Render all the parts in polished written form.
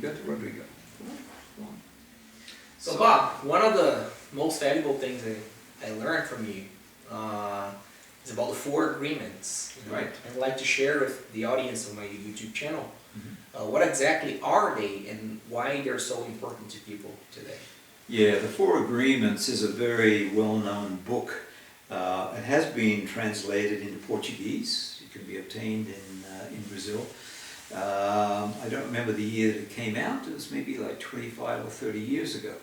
Rodrigo. So Bob, one of the most valuable things I learned from you is about the 4 agreements. You know? Right. I'd like to share with the audience of my YouTube channel. Mm-hmm. What exactly are they and why they're so important to people today? Yeah, the 4 Agreements is a very well-known book. It has been translated into Portuguese. It can be obtained in Brazil. I don't remember the year that it came out. It was maybe like 25 or 30 years ago.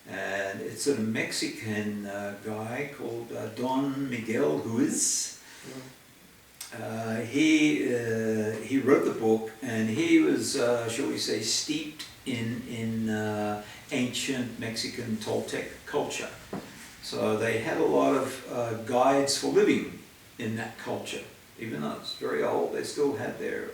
And it's a Mexican guy called Don Miguel Ruiz. He wrote the book, and he was, shall we say, steeped in ancient Mexican Toltec culture. So they had a lot of guides for living in that culture. Even though it's very old, they still had their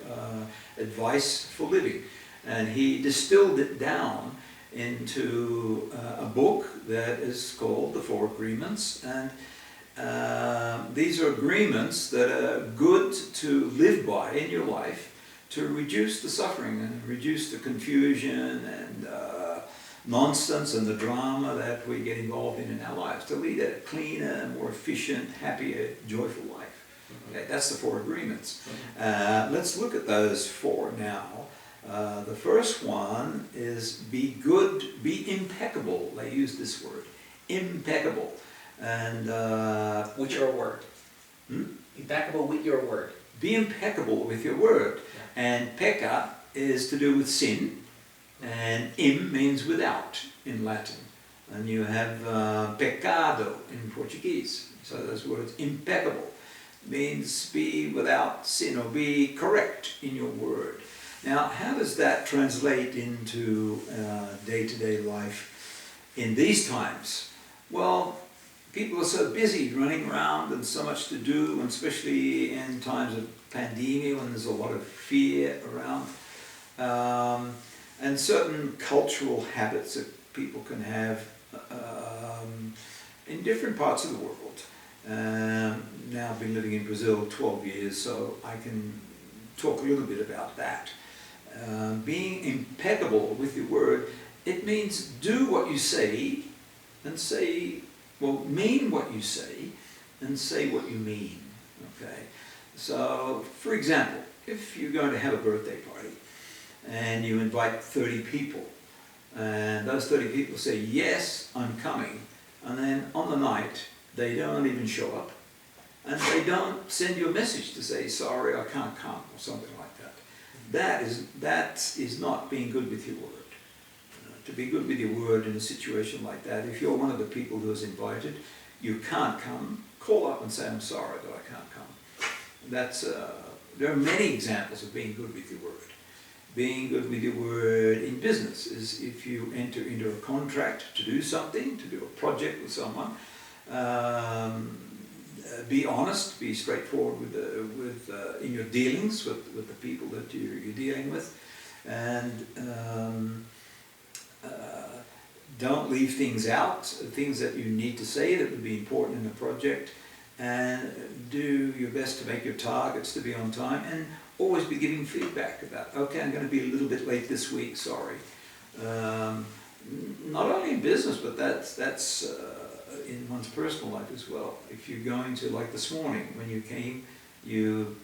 advice for living. And he distilled it down into a book that is called The 4 Agreements. And these are agreements that are good to live by in your life to reduce the suffering and reduce the confusion and nonsense and the drama that we get involved in our lives, to lead a cleaner, more efficient, happier, joyful life. Okay, that's the 4 Agreements. Let's look at those 4 now. The first one is be good, be impeccable. They use this word, impeccable. And with your word. Impeccable with your word. Be impeccable with your word. Yeah. And pecca is to do with sin, and means without in Latin. And you have pecado in Portuguese. So those words, impeccable, means be without sin or be correct in your word. Now, how does that translate into day-to-day life in these times? Well, people are so busy running around and so much to do, and especially in times of pandemia when there's a lot of fear around, and certain cultural habits that people can have in different parts of the world. Now I've been living in Brazil 12 years, so I can talk a little bit about that. Being impeccable with your word, it means do what you say and say, well, mean what you say and say what you mean, okay? So, for example, if you're going to have a birthday party and you invite 30 people, and those 30 people say, yes, I'm coming, and then on the night, they don't even show up, and they don't send you a message to say, sorry, I can't come, or something like that. That is not being good with your word. To be good with your word in a situation like that, if you're one of the people who is invited, you can't come, call up and say, I'm sorry that I can't come. There are many examples of being good with your word. Being good with your word in business is if you enter into a contract to do something, to do a project with someone, be honest, be straightforward in your dealings with the people that you're dealing with, and don't leave things out, things that you need to say that would be important in the project, and do your best to make your targets to be on time, and always be giving feedback about, okay, I'm going to be a little bit late this week, sorry. Not only in business, but that's in one's personal life as well. If you're going to, like this morning, when you came, you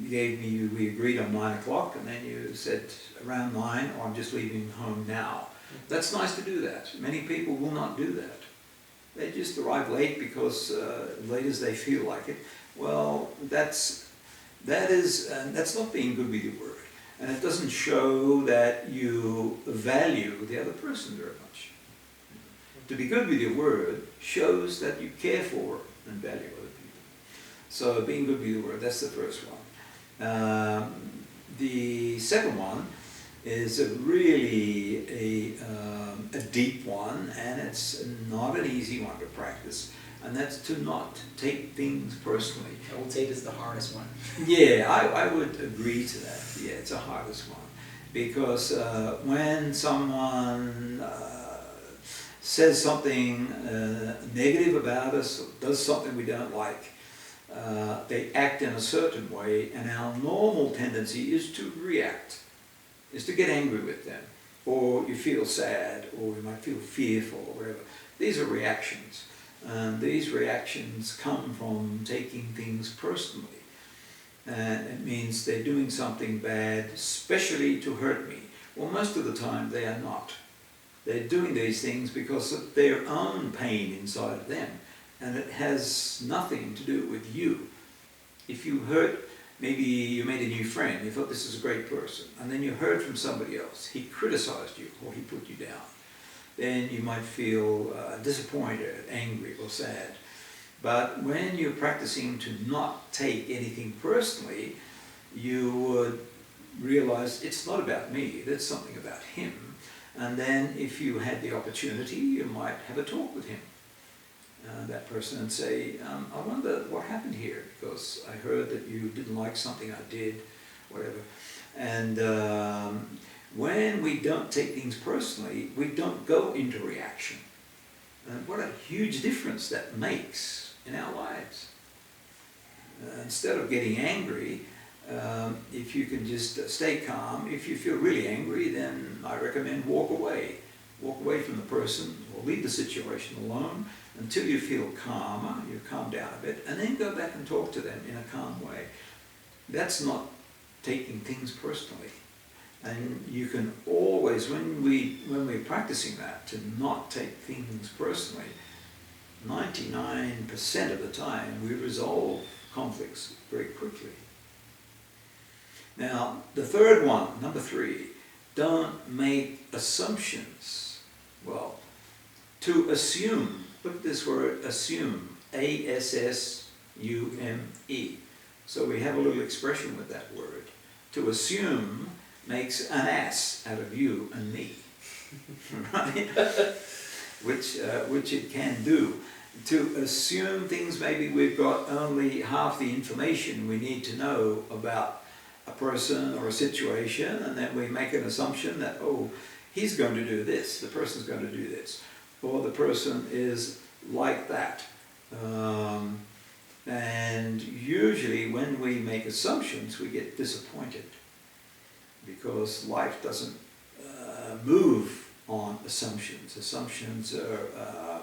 gave me, we agreed on 9 o'clock, and then you said around 9, or I'm just leaving home now. That's nice to do that. Many people will not do that. They just arrive late because late as they feel like it. Well, that's not being good with your word. And it doesn't show that you value the other person very much. To be good with your word shows that you care for and value other people. So being good with your word, that's the first one. The second one is really a deep one, and it's not an easy one to practice, and that's to not take things personally. I will take is the hardest one. Yeah, I would agree to that. Yeah, it's the hardest one, because when someone says something negative about us, or does something we don't like, they act in a certain way, and our normal tendency is to react, is to get angry with them. or you feel sad, or you might feel fearful, or whatever. These are reactions. And these reactions come from taking things personally. And it means they're doing something bad, especially to hurt me. Well, most of the time they are not. They're doing these things because of their own pain inside of them. And it has nothing to do with you. If you hurt, maybe you made a new friend, you thought this is a great person, and then you heard from somebody else, he criticized you or he put you down. Then you might feel disappointed, angry, or sad. But when you're practicing to not take anything personally, you would realize it's not about me, there's something about him. And then if you had the opportunity, you might have a talk with him, that person, and say, I wonder what happened here, because I heard that you didn't like something I did, whatever. And when we don't take things personally, we don't go into reaction. And what a huge difference that makes in our lives. Instead of getting angry, if you can just stay calm. If you feel really angry, then I recommend walk away. Walk away from the person, or leave the situation alone until you feel calmer, you calm down a bit, and then go back and talk to them in a calm way. That's not taking things personally. And you can always, when we're practicing that, to not take things personally, 99% of the time we resolve conflicts very quickly. Now, the third one, number 3, don't make assumptions. Well, to assume, look at this word, assume, A-S-S-U-M-E. So we have a little expression with that word. To assume makes an ass out of you and me, right? which it can do. To assume things, maybe we've got only half the information we need to know about a person or a situation, and then we make an assumption that, oh, he's going to do this, the person's going to do this, or the person is like that. And usually when we make assumptions, we get disappointed, because life doesn't move on assumptions. Assumptions are,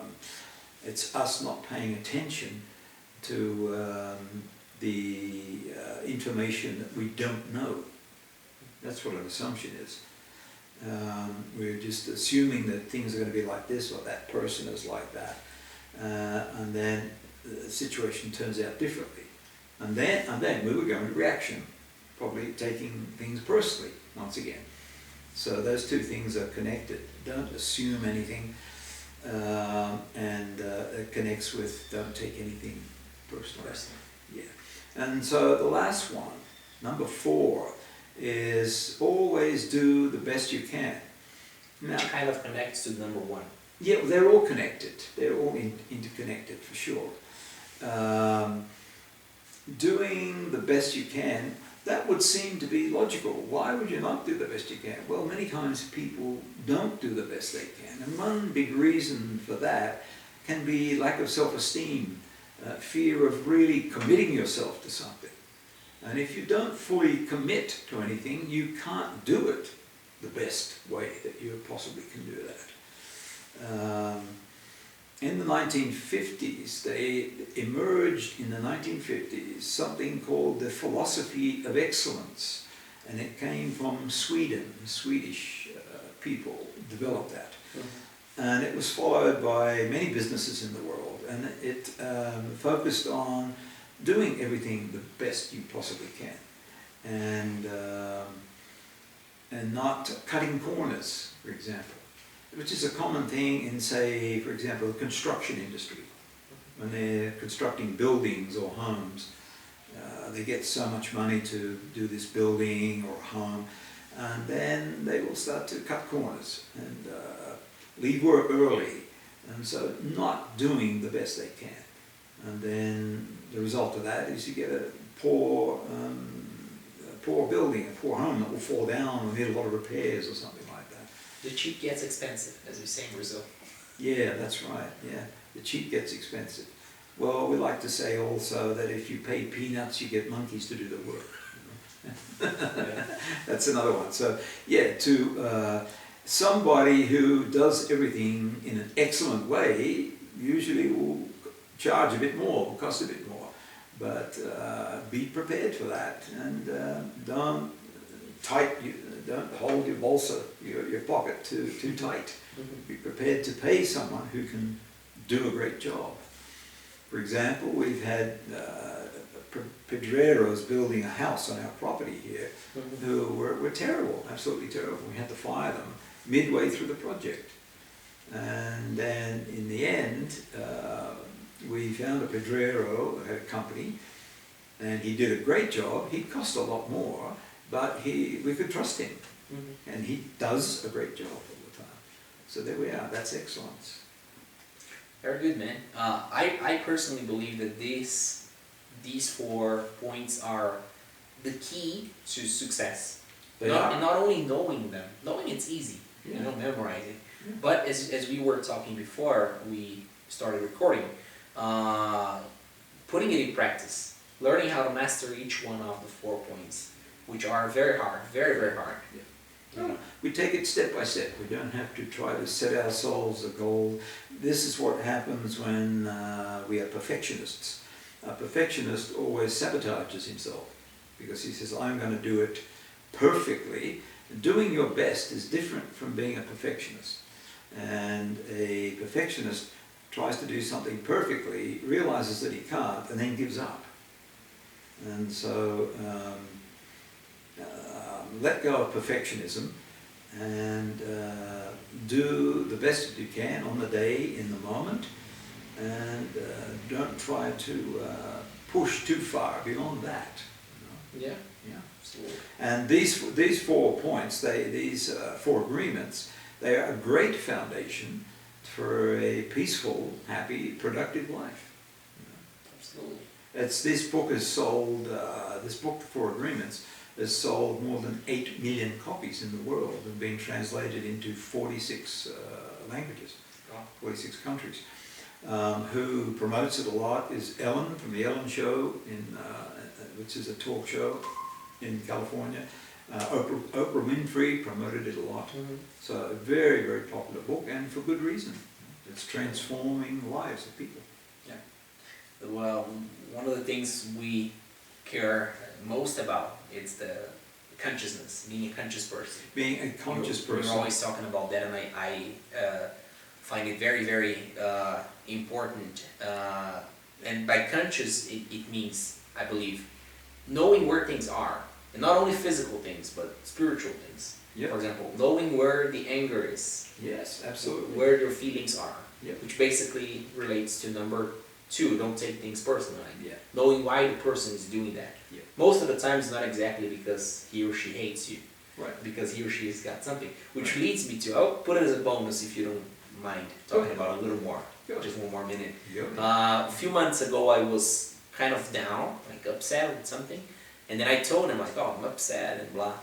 it's us not paying attention to the information that we don't know. That's what an assumption is. We're just assuming that things are going to be like this, or that person is like that. And then the situation turns out differently. And then we would go into reaction, probably taking things personally, once again. So those two things are connected. Don't assume anything, and it connects with don't take anything personally. Yeah. And so the last one, number 4, is always do the best you can. Now, which kind of connects to number 1. Yeah, they're all connected. They're all interconnected for sure. Doing the best you can, that would seem to be logical. Why would you not do the best you can? Well, many times people don't do the best they can. And one big reason for that can be lack of self-esteem, fear of really committing yourself to something. And if you don't fully commit to anything, you can't do it the best way that you possibly can do that. In the 1950s, they emerged in the 1950s something called the philosophy of excellence, and it came from Sweden. Swedish people developed that. And it was followed by many businesses in the world, and it focused on doing everything the best you possibly can, and not cutting corners, for example, which is a common thing in, say, for example, the construction industry. When they're constructing buildings or homes, they get so much money to do this building or home, and then they will start to cut corners and leave work early, and so not doing the best they can. And then the result of that is you get a poor building, a poor home that will fall down or need a lot of repairs or something like that. The cheap gets expensive, as we say in Brazil. Yeah, that's right, yeah. The cheap gets expensive. Well, we like to say also that if you pay peanuts, you get monkeys to do the work. That's another one. So, yeah, somebody who does everything in an excellent way usually will charge a bit more, will cost a bit more. But be prepared for that, and don't hold your bolsa, your pocket too tight. Be prepared to pay someone who can do a great job. For example, we've had pedreros building a house on our property here who were terrible, absolutely terrible. We had to fire them midway through the project. And then in the end, we found a pedrero that had a company, and he did a great job. He cost a lot more, but we could trust him. And he does a great job all the time. So there we are, that's excellence. Very good, man. I personally believe that these 4 points are the key to success. Not only knowing them, knowing it's easy, memorizing. Yeah. But as we were talking before we started recording, putting it in practice, learning how to master each one of the 4 points, which are very hard, very, very hard. Yeah. We take it step by step. We don't have to try to set ourselves a goal. This is what happens when we are perfectionists. A perfectionist always sabotages himself because he says, I'm going to do it perfectly. Doing your best is different from being a perfectionist. And a perfectionist tries to do something perfectly, realizes that he can't, and then gives up. And so let go of perfectionism and do the best that you can on the day, in the moment, and don't try to push too far beyond that. Yeah. Yeah. Absolutely. And these 4 points, these 4 agreements, they are a great foundation for a peaceful, happy, productive life. Absolutely. This book has sold, this book, 4 Agreements, has sold more than 8 million copies in the world and been translated into 46 languages, 46 countries. Who promotes it a lot is Ellen from The Ellen Show, which is a talk show in California. Oprah Winfrey promoted it a lot. So a very, very popular book, and for good reason. It's transforming lives of people. Yeah. Well, one of the things we care most about is the consciousness, being a conscious person. Being a conscious person. You're always talking about that, and I find it very, very important. And by conscious, it means, I believe, knowing where things are. And not only physical things, but spiritual things. Yep. For example, knowing where the anger is. Yes, absolutely. Where your feelings are. Yep. Which basically relates to number 2, don't take things personally. Yeah. Knowing why the person is doing that. Yep. Most of the time it's not exactly because he or she hates you. Right. Because he or she has got something. Which leads me to, I'll put it as a bonus if you don't mind talking about it a little more. Just 1 more minute. A few months ago I was kind of down, like upset with something. And then I told him, like, oh, I'm upset and blah.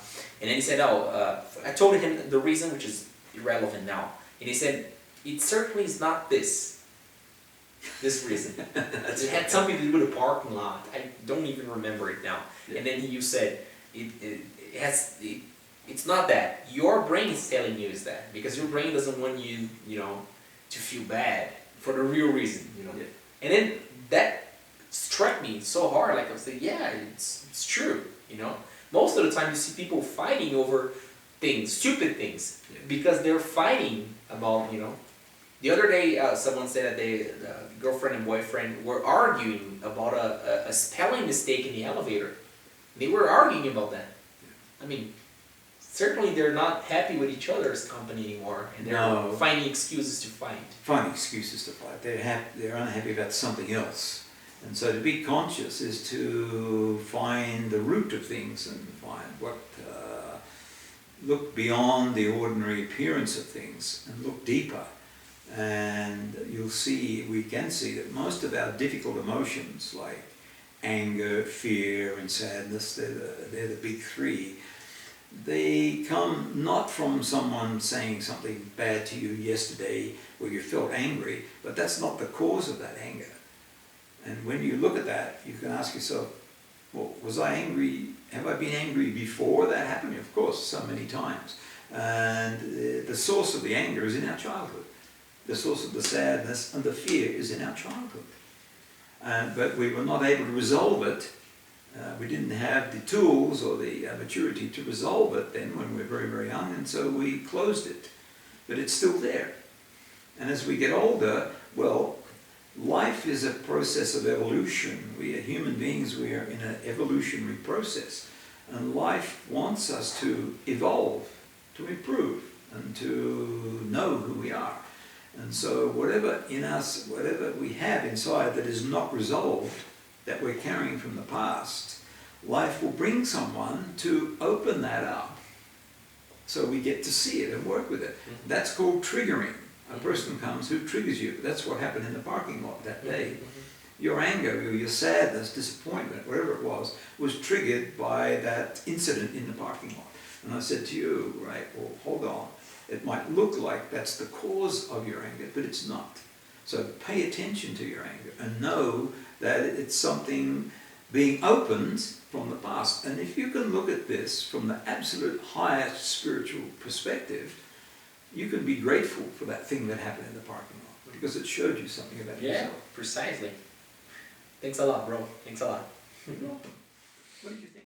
And then he said, I told him the reason, which is irrelevant now. And he said, it certainly is not this reason. It had something to do with a parking lot. I don't even remember it now. Yeah. And then you said, it's not that. Your brain is telling you is that. Because your brain doesn't want you, to feel bad for the real reason, Yeah. And then that struck me so hard, like I was like, yeah, it's true, Most of the time you see people fighting over things, stupid things, because they're fighting about, The other day someone said that the girlfriend and boyfriend were arguing about a spelling mistake in the elevator. They were arguing about that. I mean, certainly they're not happy with each other's company anymore, and they're finding excuses to fight. Finding excuses to fight. They're unhappy about something else. And so to be conscious is to find the root of things and find look beyond the ordinary appearance of things and look deeper. And we can see that most of our difficult emotions, like anger, fear, and sadness, they're the big 3. They come not from someone saying something bad to you yesterday where you felt angry, but that's not the cause of that anger. And when you look at that, you can ask yourself, well, was I angry? Have I been angry before that happened? Of course, so many times. And the source of the anger is in our childhood. The source of the sadness and the fear is in our childhood. But we were not able to resolve it. We didn't have the tools or the maturity to resolve it then when we were very, very young, and so we closed it. But it's still there. And as we get older, well, life is a process of evolution. We are human beings, we are in an evolutionary process. And life wants us to evolve, to improve, and to know who we are. And so whatever in us, whatever we have inside that is not resolved, that we're carrying from the past, life will bring someone to open that up so we get to see it and work with it. That's called triggering. A person comes who triggers you. That's what happened in the parking lot that day. Your anger, your sadness, disappointment, whatever it was triggered by that incident in the parking lot. And I said to you, right, well, hold on. It might look like that's the cause of your anger, but it's not. So pay attention to your anger and know that it's something being opened from the past. And if you can look at this from the absolute highest spiritual perspective, you can be grateful for that thing that happened in the parking lot because it showed you something about yourself. Yeah, precisely. Thanks a lot, bro. Thanks a lot. You're welcome. What did you think?